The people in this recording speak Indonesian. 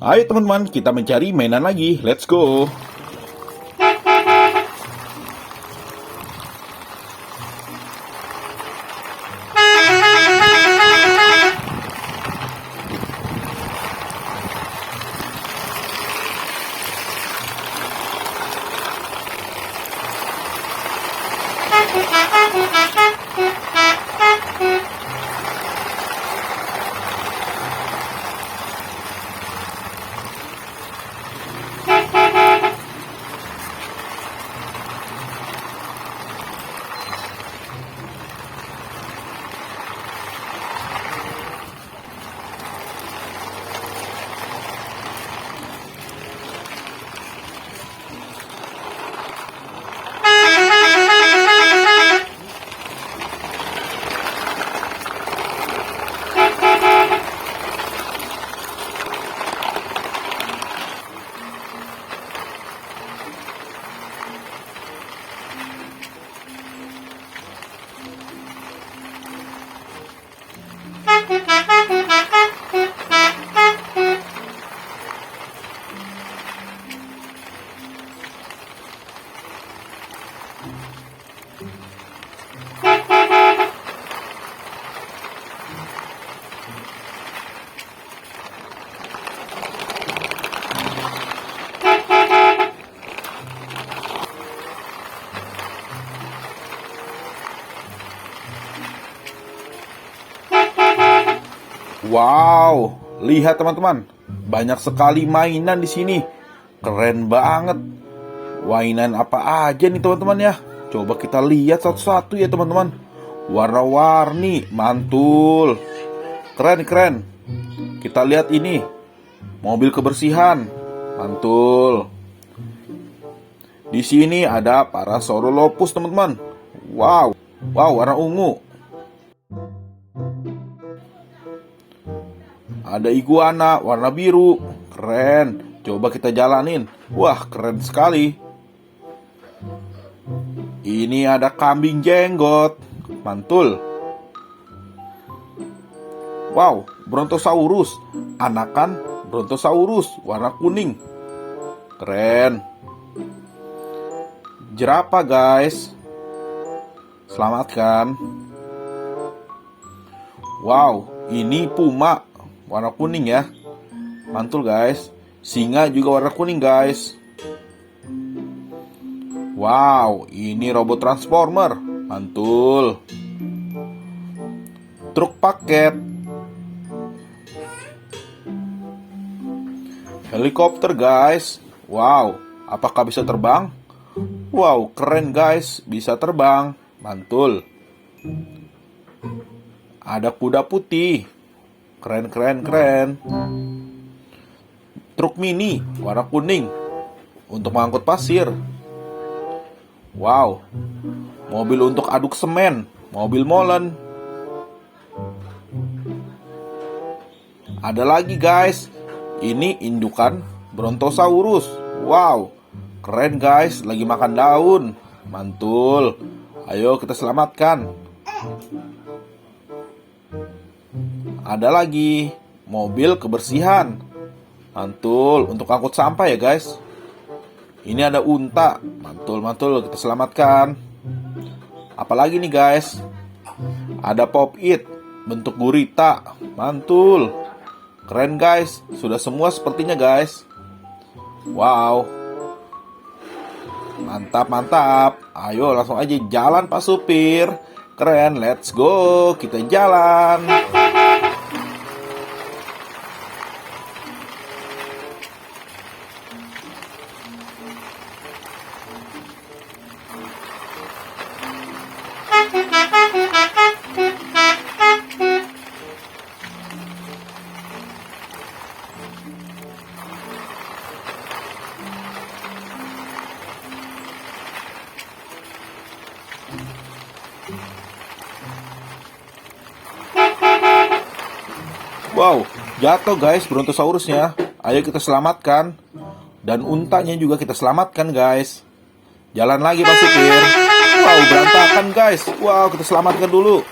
Ayo teman-teman, kita mencari mainan lagi. Let's go. Wow, lihat teman-teman, banyak sekali mainan di sini. Keren banget. Mainan apa aja nih teman-teman ya? Coba kita lihat satu-satu ya teman-teman. Warna-warni, mantul. Keren-keren. Kita lihat ini, mobil kebersihan, mantul. Di sini ada Parasaurolophus teman-teman. Wow, warna ungu. Ada iguana warna biru. Keren. Coba kita jalanin. Wah, keren sekali. Ini ada kambing jenggot. Mantul. Wow, Brontosaurus. Anakan Brontosaurus warna kuning. Keren. Jerapah guys. Selamatkan. Wow, ini puma warna kuning ya. Mantul guys. Singa juga warna kuning guys. Wow, ini robot transformer. Mantul. Truk paket. Helikopter guys. Wow, apakah bisa terbang? Wow, keren guys. Bisa terbang. Mantul. Ada kuda putih. Keren. Truk mini warna kuning untuk mengangkut pasir. Wow. Mobil untuk aduk semen, mobil molen. Ada lagi guys. Ini indukan Brontosaurus. Wow. Keren guys, lagi makan daun. Mantul. Ayo kita selamatkan. Ada lagi mobil kebersihan. Mantul, untuk angkut sampah ya guys. Ini ada unta. Mantul, kita selamatkan. Apalagi nih guys. Ada Pop-It bentuk gurita. Mantul. Keren guys. Sudah semua sepertinya guys. Wow. Mantap. Ayo langsung aja jalan Pak Supir. Keren, let's go. Kita jalan. Wow, jatuh guys Brontosaurusnya. Ayo kita selamatkan. Dan untanya juga kita selamatkan guys. Jalan lagi Pak Supir. Wow, berantakan guys. Wow, kita selamatkan dulu.